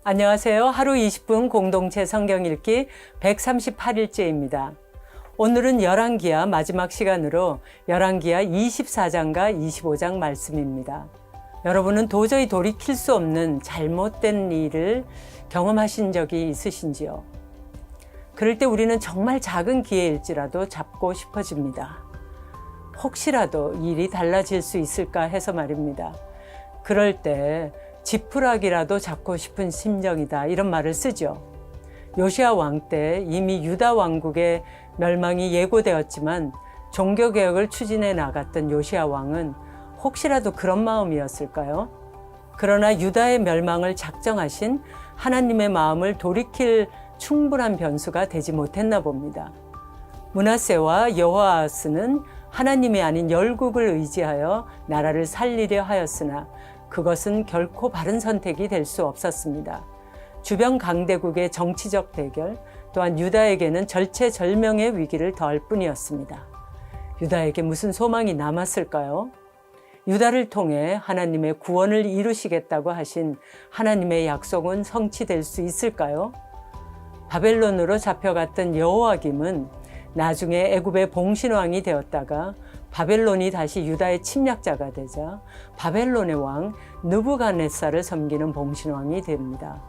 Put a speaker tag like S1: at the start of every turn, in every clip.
S1: 안녕하세요. 하루 20분 공동체 성경 읽기 138일째입니다. 오늘은 열왕기하 마지막 시간으로 열왕기하 24장과 25장 말씀입니다. 여러분은 도저히 돌이킬 수 없는 잘못된 일을 경험하신 적이 있으신지요? 그럴 때 우리는 정말 작은 기회일지라도 잡고 싶어집니다. 혹시라도 일이 달라질 수 있을까 해서 말입니다. 그럴 때 지푸라기라도 잡고 싶은 심정이다, 이런 말을 쓰죠. 요시야 왕 때 이미 유다 왕국의 멸망이 예고되었지만 종교개혁을 추진해 나갔던 요시야 왕은 혹시라도 그런 마음이었을까요? 그러나 유다의 멸망을 작정하신 하나님의 마음을 돌이킬 충분한 변수가 되지 못했나 봅니다. 므낫세와 여호아스는 하나님이 아닌 열국을 의지하여 나라를 살리려 하였으나 그것은 결코 바른 선택이 될 수 없었습니다. 주변 강대국의 정치적 대결, 또한 유다에게는 절체절명의 위기를 더할 뿐이었습니다. 유다에게 무슨 소망이 남았을까요? 유다를 통해 하나님의 구원을 이루시겠다고 하신 하나님의 약속은 성취될 수 있을까요? 바벨론으로 잡혀갔던 여호야김은 나중에 애굽의 봉신왕이 되었다가 바벨론이 다시 유다의 침략자가 되자 바벨론의 왕 느부갓네살을 섬기는 봉신왕이 됩니다.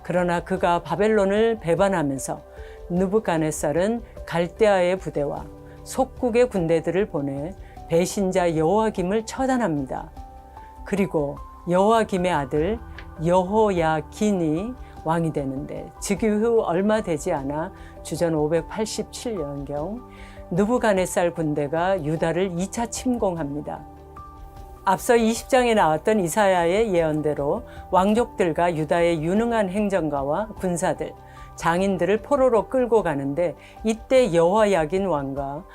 S1: 그러나 그가 바벨론을 배반하면서 느부갓네살은 갈대아의 부대와 속국의 군대들을 보내 배신자 여호야김을 처단합니다. 그리고 여호야김의 아들 여호야긴이 왕이 되는데 즉위 후 얼마 되지 않아 주전 587년경 느부갓네살 군대가 유다를 2차 침공합니다. 앞서 20장에 나왔던 이사야의 예언대로 왕족들과 유다의 유능한 행정가와 군사들, 장인들을 포로로 끌고 가는데 이때 여호야긴 왕과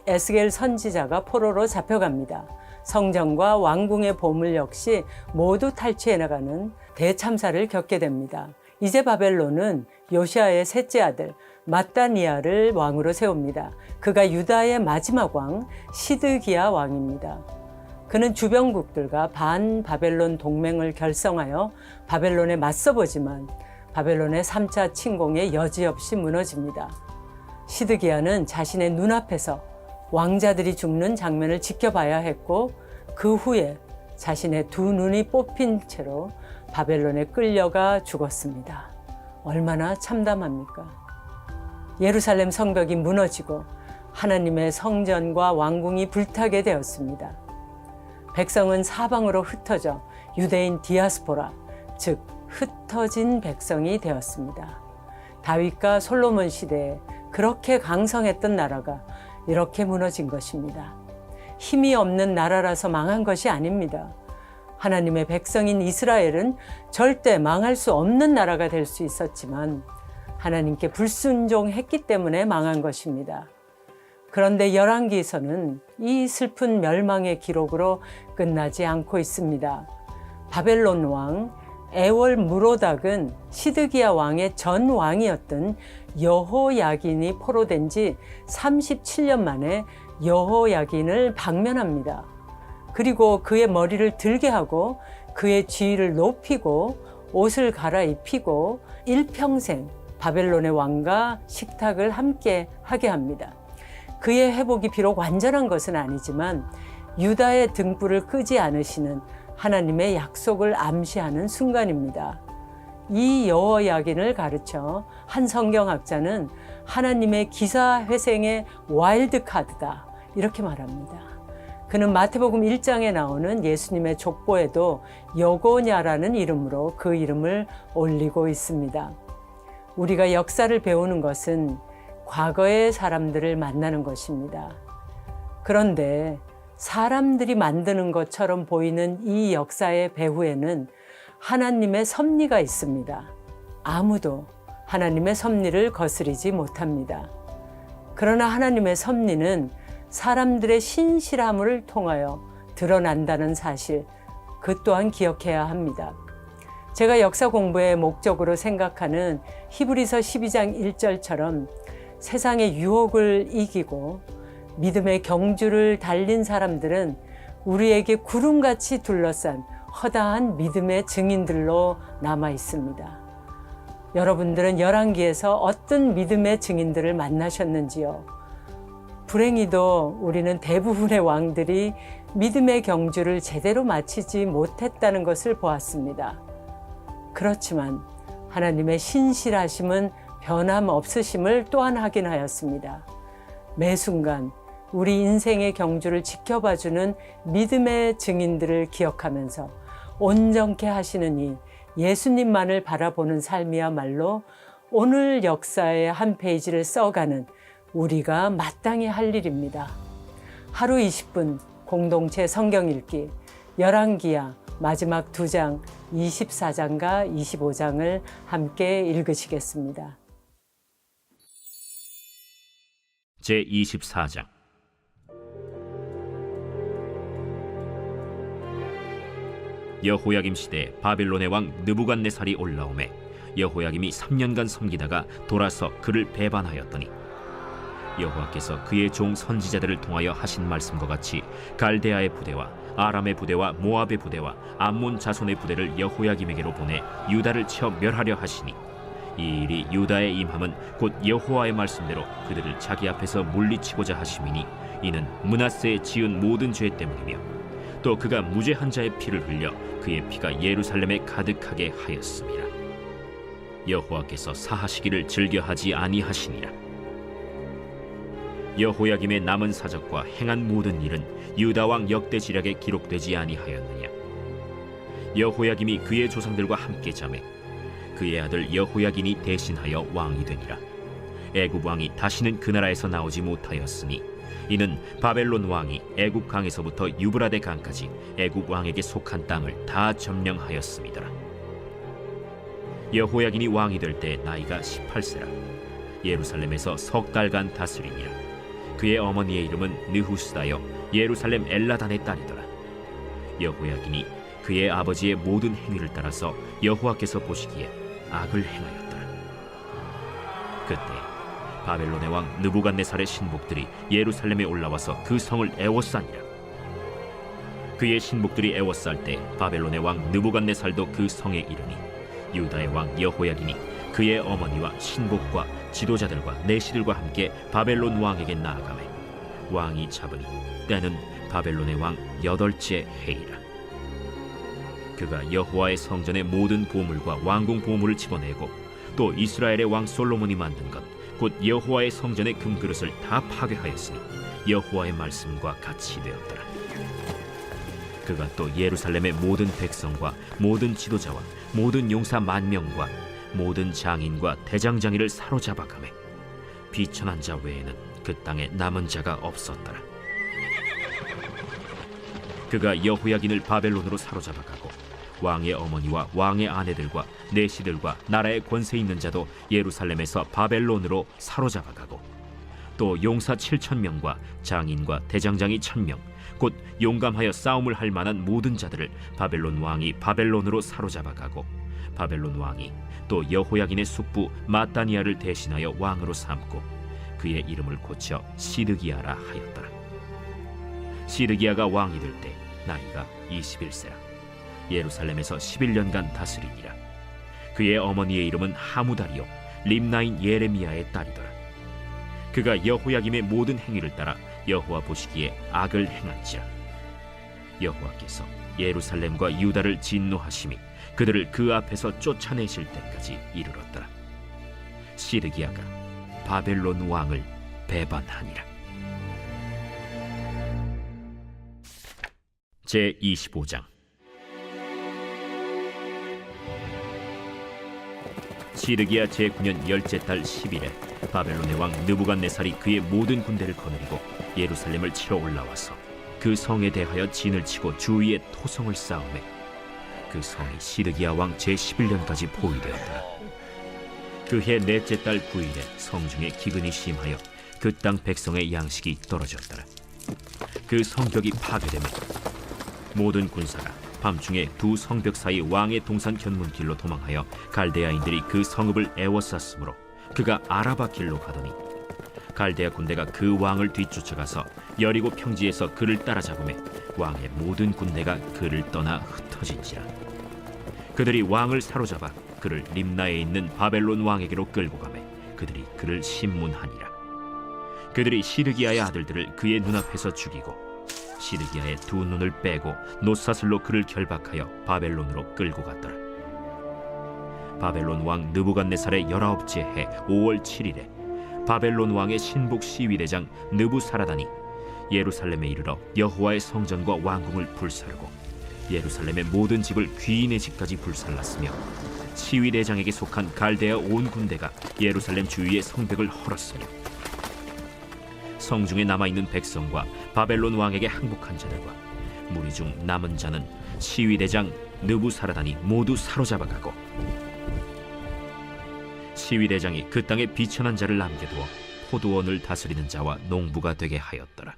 S1: 에스겔 선지자가 포로로 잡혀갑니다. 성전과 왕궁의 보물 역시 모두 탈취해 나가는 대참사를 겪게 됩니다. 이제 바벨론은 요시야의 셋째 아들 마따니아를 왕으로 세웁니다. 그가 유다의 마지막 왕 시드기야 왕입니다. 그는 주변국들과 반바벨론 동맹을 결성하여 바벨론에 맞서보지만 바벨론의 3차 침공에 여지없이 무너집니다. 시드기야는 자신의 눈앞에서 왕자들이 죽는 장면을 지켜봐야 했고 그 후에 자신의 두 눈이 뽑힌 채로 바벨론에 끌려가 죽었습니다. 얼마나 참담합니까? 예루살렘 성벽이 무너지고 하나님의 성전과 왕궁이 불타게 되었습니다. 백성은 사방으로 흩어져 유대인 디아스포라, 즉 흩어진 백성이 되었습니다. 다윗과 솔로몬 시대에 그렇게 강성했던 나라가 이렇게 무너진 것입니다. 힘이 없는 나라라서 망한 것이 아닙니다. 하나님의 백성인 이스라엘은 절대 망할 수 없는 나라가 될 수 있었지만 하나님께 불순종했기 때문에 망한 것입니다. 그런데 열왕기서는 이 슬픈 멸망의 기록으로 끝나지 않고 있습니다. 바벨론 왕 에월무로닥은 시드기야 왕의 전 왕이었던 여호야긴이 포로된 지 37년 만에 여호야긴을 방면합니다. 그리고 그의 머리를 들게 하고 그의 지위를 높이고 옷을 갈아입히고 일평생 바벨론의 왕과 식탁을 함께 하게 합니다. 그의 회복이 비록 완전한 것은 아니지만 유다의 등불을 끄지 않으시는 하나님의 약속을 암시하는 순간입니다. 이 여호야긴을 가르쳐 한 성경학자는 하나님의 기사회생의 와일드카드다, 이렇게 말합니다. 그는 마태복음 1장에 나오는 예수님의 족보에도 여고냐라는 이름으로 그 이름을 올리고 있습니다. 우리가 역사를 배우는 것은 과거의 사람들을 만나는 것입니다. 그런데 사람들이 만드는 것처럼 보이는 이 역사의 배후에는 하나님의 섭리가 있습니다. 아무도 하나님의 섭리를 거스르지 못합니다. 그러나 하나님의 섭리는 사람들의 신실함을 통하여 드러난다는 사실, 그 또한 기억해야 합니다. 제가 역사 공부의 목적으로 생각하는 히브리서 12장 1절처럼 세상의 유혹을 이기고 믿음의 경주를 달린 사람들은 우리에게 구름같이 둘러싼 허다한 믿음의 증인들로 남아 있습니다. 여러분들은 열왕기에서 어떤 믿음의 증인들을 만나셨는지요? 불행히도 우리는 대부분의 왕들이 믿음의 경주를 제대로 마치지 못했다는 것을 보았습니다. 그렇지만 하나님의 신실하심은 변함없으심을 또한 확인하였습니다. 매 순간 우리 인생의 경주를 지켜봐주는 믿음의 증인들을 기억하면서 온전케 하시는 이 예수님만을 바라보는 삶이야말로 오늘 역사의 한 페이지를 써가는 우리가 마땅히 할 일입니다. 하루 20분 공동체 성경 읽기 열왕기야 마지막 2장 24장과 25장을 함께 읽으시겠습니다.
S2: 제24장. 여호야김 시대에 바벨론의 왕 느부갓네살이 올라오매 여호야김이 3년간 섬기다가 돌아서 그를 배반하였더니 여호와께서 그의 종 선지자들을 통하여 하신 말씀과 같이 갈대아의 부대와 아람의 부대와 모압의 부대와 암몬 자손의 부대를 여호야김에게로 보내 유다를 쳐 멸하려 하시니 이 일이 유다의 임함은 곧 여호와의 말씀대로 그들을 자기 앞에서 물리치고자 하심이니 이는 므낫세의 지은 모든 죄 때문이며 또 그가 무죄한 자의 피를 흘려 그의 피가 예루살렘에 가득하게 하였습니다. 여호와께서 사하시기를 즐겨하지 아니하시니라. 여호야김의 남은 사적과 행한 모든 일은 유다 왕 역대 지략에 기록되지 아니하였느냐. 여호야김이 그의 조상들과 함께 자매 그의 아들 여호야긴이 대신하여 왕이 되니라. 애굽 왕이 다시는 그 나라에서 나오지 못하였으니 이는 바벨론 왕이 애굽 강에서부터 유브라데 강까지 애굽 왕에게 속한 땅을 다 점령하였음이더라. 여호야긴이 왕이 될 때 나이가 18세라. 예루살렘에서 석 달간 다스리니라. 그의 어머니의 이름은 느후스다여 예루살렘 엘라단의 딸이더라. 여호야긴이 그의 아버지의 모든 행위를 따라서 여호와께서 보시기에 악을 행하였더라. 그때 바벨론의 왕 느부갓네살의 신복들이 예루살렘에 올라와서 그 성을 애워싸니라. 그의 신복들이 애워쌀 때 바벨론의 왕 느부갓네살도 그 성에 이르니 유다의 왕 여호야긴이 그의 어머니와 신복과 지도자들과 내시들과 함께 바벨론 왕에게 나아가매 왕이 잡으니 때는 바벨론의 왕 8째 해이라. 그가 여호와의 성전의 모든 보물과 왕궁 보물을 집어내고 또 이스라엘의 왕 솔로몬이 만든 것 곧 여호와의 성전의 금그릇을 다 파괴하였으니 여호와의 말씀과 같이 되었더라. 그가 또 예루살렘의 모든 백성과 모든 지도자와 모든 용사 10,000명과 모든 장인과 대장장이를 사로잡아가매 비천한 자 외에는 그 땅에 남은 자가 없었더라. 그가 여호야긴을 바벨론으로 사로잡아가고 왕의 어머니와 왕의 아내들과 내시들과 나라의 권세 있는 자도 예루살렘에서 바벨론으로 사로잡아가고 또 용사 7,000명과 장인과 대장장이 1,000명 곧 용감하여 싸움을 할 만한 모든 자들을 바벨론 왕이 바벨론으로 사로잡아가고 바벨론 왕이 또 여호야긴의 숙부 마따니아를 대신하여 왕으로 삼고 그의 이름을 고쳐 시드기야라 하였더라. 시드기야가 왕이 될 때 나이가 21세라. 예루살렘에서 11년간 다스리니라. 그의 어머니의 이름은 하무다리요 림나인 예레미야의 딸이더라. 그가 여호야김의 모든 행위를 따라 여호와 보시기에 악을 행한지라. 여호와께서 예루살렘과 유다를 진노하심이 그들을 그 앞에서 쫓아내실 때까지 이르렀더라. 시드기야가 바벨론 왕을 배반하니라. 제25장. 시드기야 제9년 10째 달 10일에 바벨론의 왕 느부갓네살이 그의 모든 군대를 거느리고 예루살렘을 치러 올라와서 그 성에 대하여 진을 치고 주위에 토성을 쌓으매 그 성이 시드기야 왕 제11년까지 포위되었더라. 그해 넷째 달 9일에 성중에 기근이 심하여 그 땅 백성의 양식이 떨어졌더라. 그 성벽이 파괴되매 모든 군사가 밤중에 두 성벽 사이 왕의 동산 견문길로 도망하여 갈대아인들이 그 성읍을 애워쌌으므로 그가 아라바 길로 가더니 갈대아 군대가 그 왕을 뒤쫓아가서 여리고 평지에서 그를 따라잡으매 왕의 모든 군대가 그를 떠나 흩어진지라. 그들이 왕을 사로잡아 그를 림나에 있는 바벨론 왕에게로 끌고 가매 그들이 그를 신문하니라. 그들이 시드기야의 아들들을 그의 눈앞에서 죽이고 시드기야의 두 눈을 빼고 놋사슬로 그를 결박하여 바벨론으로 끌고 갔더라. 바벨론 왕 느부갓네살의 19째 해 5월 7일에 바벨론 왕의 신복 시위대장 느부사라단이 예루살렘에 이르러 여호와의 성전과 왕궁을 불사르고 예루살렘의 모든 집을 귀인의 집까지 불살랐으며 시위대장에게 속한 갈대아 온 군대가 예루살렘 주위의 성벽을 헐었으며 성중에 남아있는 백성과 바벨론 왕에게 항복한 자들과 무리 중 남은 자는 시위대장 느부사라단이 모두 사로잡아가고 시위대장이 그 땅에 비천한 자를 남겨두어 포도원을 다스리는 자와 농부가 되게 하였더라.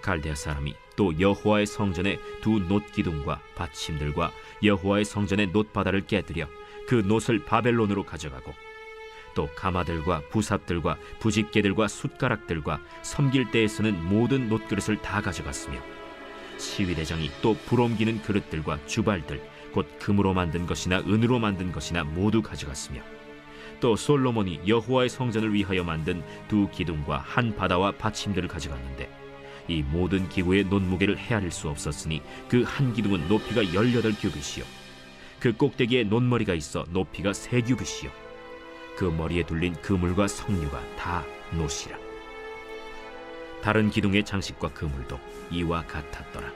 S2: 갈대아 사람이 또 여호와의 성전의 두 놋기둥과 받침들과 여호와의 성전의 놋바다를 깨뜨려 그 놋을 바벨론으로 가져가고 또 가마들과 부삽들과 부집개들과 숟가락들과 섬길 때에 쓰는 모든 놋그릇을 다 가져갔으며 시위대장이 또 불옮기는 그릇들과 주발들 곧 금으로 만든 것이나 은으로 만든 것이나 모두 가져갔으며 또 솔로몬이 여호와의 성전을 위하여 만든 두 기둥과 한 바다와 받침들을 가져갔는데 이 모든 기구의 놋무게를 헤아릴 수 없었으니 그 한 기둥은 높이가 18규빗이요 그 꼭대기에 놋머리가 있어 높이가 3규빗이요 그 머리에 둘린 그물과 석류가 다 놋이라. 다른 기둥의 장식과 그물도 이와 같았더라.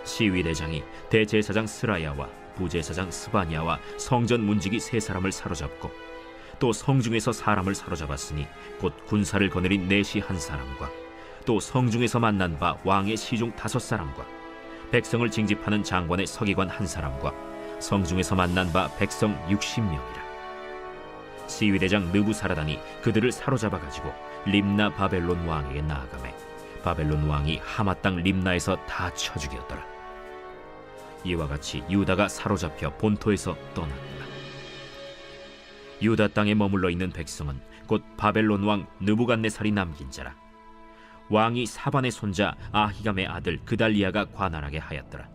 S2: 시위대장이 대제사장 스라야와 부제사장 스바냐와 성전 문지기 3사람을 사로잡고 또 성중에서 사람을 사로잡았으니 곧 군사를 거느린 내시 1사람과 또 성중에서 만난 바 왕의 시중 5사람과 백성을 징집하는 장관의 서기관 1사람과 성중에서 만난 바 백성 60명이라. 시위대장 느부사라단이 그들을 사로잡아 가지고 림나 바벨론 왕에게 나아가매 바벨론 왕이 하마 땅 림나에서 다 쳐 죽였더라. 이와 같이 유다가 사로잡혀 본토에서 떠났더라. 유다 땅에 머물러 있는 백성은 곧 바벨론 왕 느부갓네살이 남긴 자라. 왕이 사반의 손자 아히감의 아들 그달리아가 관할하게 하였더라.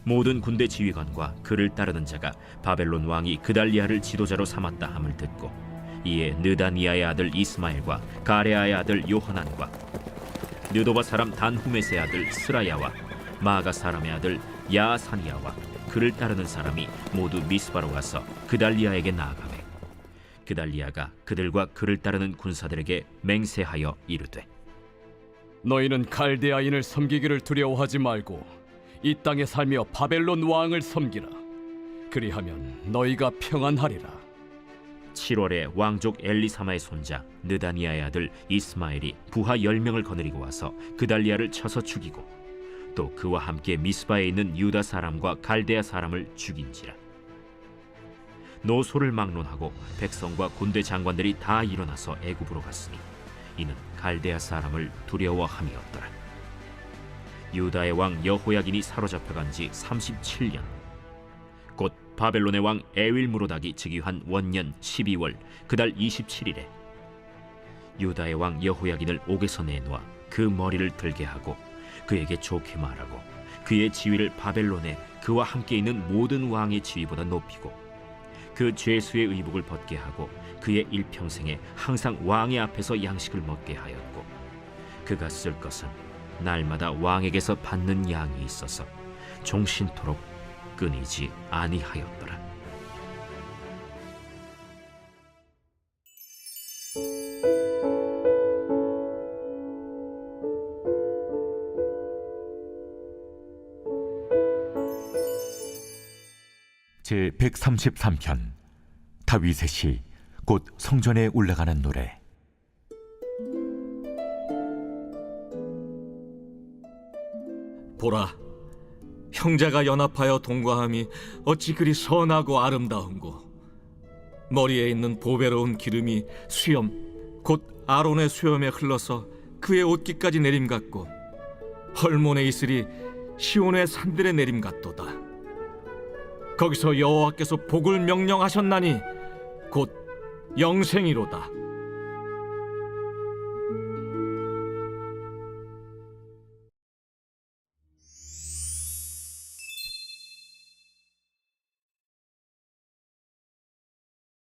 S2: 모든 군대 지휘관과 그를 따르는 자가 바벨론 왕이 그달리아를 지도자로 삼았다 함을 듣고 이에 느다니아의 아들 이스마엘과 가레아의 아들 요하난과 느도바 사람 단후메스의 아들 스라야와 마가 사람의 아들 야사니아와 그를 따르는 사람이 모두 미스바로 가서 그달리아에게 나아가매 그달리아가 그들과 그를 따르는 군사들에게 맹세하여 이르되
S3: 너희는 갈대아인을 섬기기를 두려워하지 말고 이 땅에 살며 바벨론 왕을 섬기라. 그리하면 너희가 평안하리라.
S2: 7월에 왕족 엘리사마의 손자 느다니아의 아들 이스마엘이 부하 10명을 거느리고 와서 그달리아를 쳐서 죽이고 또 그와 함께 미스바에 있는 유다 사람과 갈대아 사람을 죽인지라. 노소를 막론하고 백성과 군대 장관들이 다 일어나서 애굽으로 갔으니 이는 갈대아 사람을 두려워함이었더라. 유다의 왕 여호야긴이 사로잡혀간 지 37년 곧 바벨론의 왕 에윌무로닥이 즉위한 원년 12월 그달 27일에 유다의 왕 여호야긴을 옥에서 내놓아 그 머리를 들게 하고 그에게 좋게 말하고 그의 지위를 바벨론에 그와 함께 있는 모든 왕의 지위보다 높이고 그 죄수의 의복을 벗게 하고 그의 일평생에 항상 왕의 앞에서 양식을 먹게 하였고 그가 쓸 것은 날마다 왕에게서 받는 양이 있어서 종신토록 끊이지 아니하였더라.
S4: 제 133편 다윗의 시 곧 성전에 올라가는 노래.
S5: 보라, 형제가 연합하여 동거함이 어찌 그리 선하고 아름다운고. 머리에 있는 보배로운 기름이 수염 곧 아론의 수염에 흘러서 그의 옷깃까지 내림 같고 헐몬의 이슬이 시온의 산들의 내림 같도다. 거기서 여호와께서 복을 명령하셨나니 곧 영생이로다.